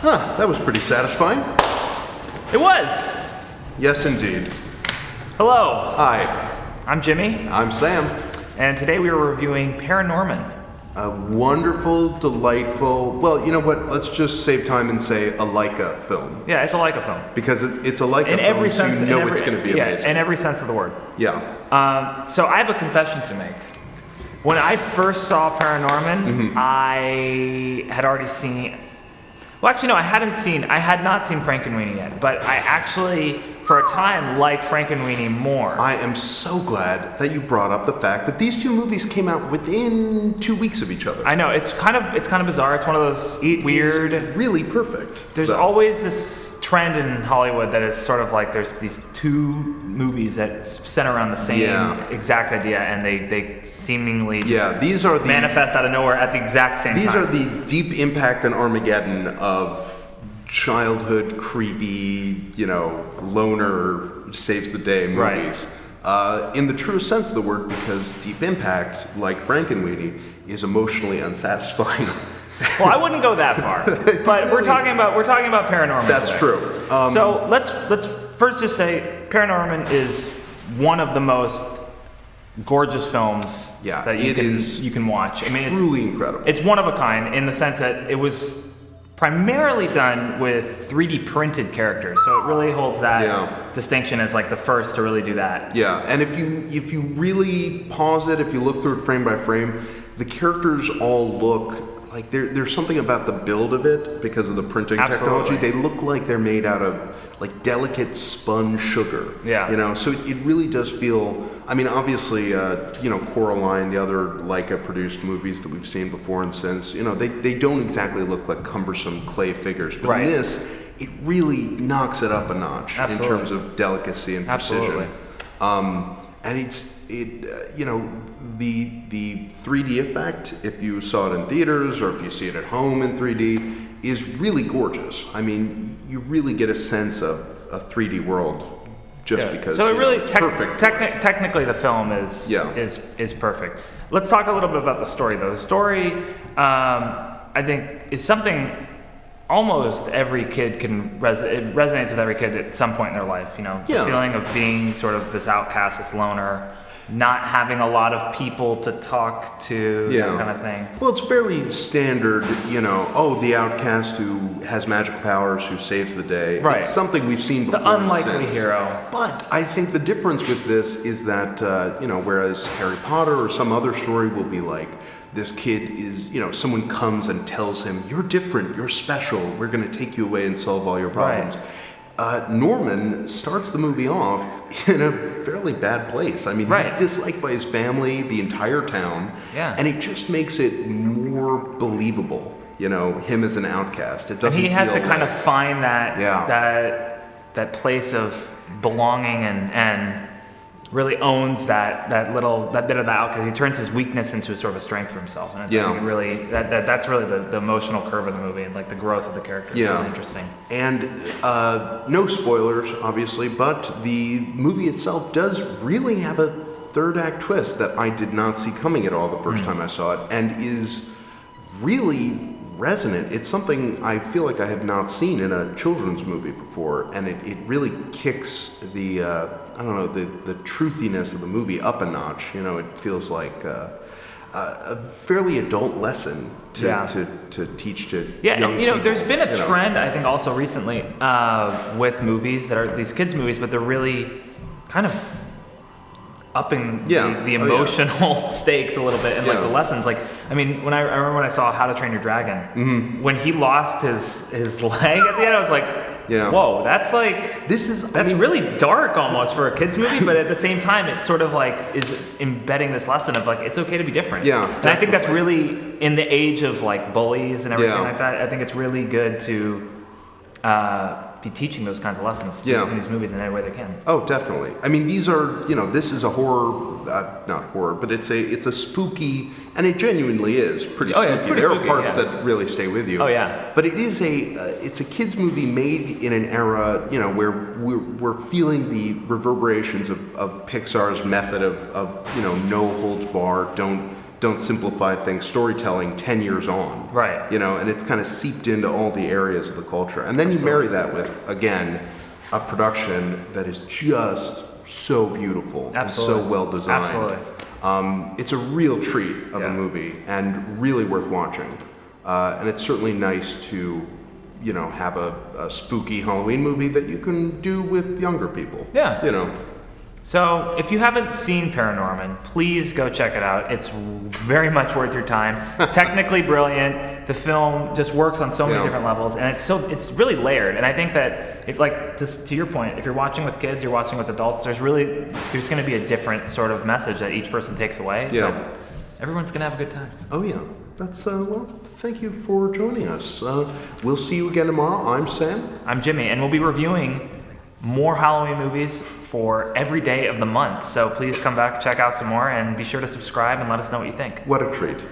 That was pretty satisfying. It was. Yes, indeed. Hello. Hi, I'm Jimmy, I'm Sam. and today we are reviewing Paranorman. A wonderful, delightful, well, you know what, let's just save time and say a Leica film. Yeah, it's a Leica film. Because it's a Leica In film, every so sense, you know it's going to be yeah, amazing. in every sense of the word. Yeah. So I have a confession to make. When I first saw Paranorman, I had already seen. Well, actually, no, I had not seen Frankenweenie yet, but I actually, for a time, liked Frankenweenie more. I am so glad that you brought up the fact that these two movies came out within 2 weeks of each other. I know it's kind of bizarre. It's one of those weird. Is really perfect. There's always this trend in Hollywood that is sort of like there's these two movies that center around the same exact idea, and they seemingly just these are the manifest out of nowhere at the exact same time. These are the Deep Impact and Armageddon of childhood creepy, loner saves the day movies. Right. In the truest sense of the word, because Deep Impact, like Frankenweenie, is emotionally unsatisfying. Well, I wouldn't go that far, but we're talking about Paranorman. That's today. True. So let's first just say Paranorman is one of the most gorgeous films that you can watch. I mean, it's truly incredible. It's one of a kind in the sense that it was primarily done with 3D printed characters, so it really holds that distinction as like the first to really do that. Yeah, and if you really pause it, if you look through it frame by frame, the characters all look like there's something about the build of it because of the printing technology. They look like they're made out of like delicate spun sugar. Yeah. So it really does feel. I mean, obviously, Coraline, the other Leica produced movies that we've seen before and since, they don't exactly look like cumbersome clay figures. But in this, it really knocks it up a notch in terms of delicacy and precision. And the 3D effect, if you saw it in theaters or if you see it at home in 3D, is really gorgeous. I mean, you really get a sense of a 3D world just because. So it really perfect. Technically, the film is perfect. Let's talk a little bit about the story, though. The story, I think, is something almost every kid can it resonates with every kid at some point in their life. The feeling of being sort of this outcast, this loner, not having a lot of people to talk to, that kind of thing. Well, it's fairly standard, the outcast who has magical powers, who saves the day. Right. It's something we've seen before. The unlikely hero. But I think the difference with this is that, whereas Harry Potter or some other story will be like, this kid is, someone comes and tells him, you're different, you're special, we're going to take you away and solve all your problems. Right. Norman starts the movie off in a fairly bad place. I mean, he's disliked by his family, the entire town, and it just makes it more believable, him as an outcast. It doesn't. And he has to kind of find that place of belonging and really owns that bit of the outcast. He turns his weakness into a sort of a strength for himself, and I think really that's really the emotional curve of the movie and like the growth of the character is really interesting. And no spoilers, obviously, but the movie itself does really have a third act twist that I did not see coming at all the first time I saw it, and is really resonant. It's something I feel like I have not seen in a children's movie before, and it really kicks the the truthiness of the movie up a notch. It feels like a fairly adult lesson to teach to young people. There's been a trend, I think, also recently with movies that are these kids movies, but they're really kind of upping the emotional stakes a little bit and like the lessons. Like, I mean, I remember when I saw How to Train Your Dragon, when he lost his leg at the end, I was like, whoa, that's like really dark almost for a kids movie, but at the same time, it sort of like is embedding this lesson of like it's okay to be different. Yeah, and I think that's really in the age of like bullies and everything like that. I think it's really good to be teaching those kinds of lessons in these movies in any way they can. Oh, definitely. I mean, these are, this is a horror, not horror, but it's a spooky, and it genuinely is pretty spooky. Yeah, it's pretty there spooky, are parts that really stay with you. Oh, yeah. But it is it's a kids movie made in an era, where we're feeling the reverberations of Pixar's method of no holds barred, don't don't simplify things, storytelling 10 years on. Right. You know, and it's kind of seeped into all the areas of the culture. And then you marry that with, again, a production that is just so beautiful and so well designed. Absolutely. It's a real treat of a movie and really worth watching. And it's certainly nice to, you know, have a spooky Halloween movie that you can do with younger people. Yeah. You know. So if you haven't seen Paranorman, please go check it out. It's very much worth your time. Technically brilliant. The film just works on so many different levels, and it's really layered. And I think that if, like, to your point, if you're watching with kids, you're watching with adults, there's going to be a different sort of message that each person takes away. Yeah. But everyone's going to have a good time. Oh yeah. That's well. Thank you for joining us. We'll see you again tomorrow. I'm Sam. I'm Jimmy, and we'll be reviewing more Halloween movies for every day of the month. So please come back, check out some more, and be sure to subscribe and let us know what you think. What a treat.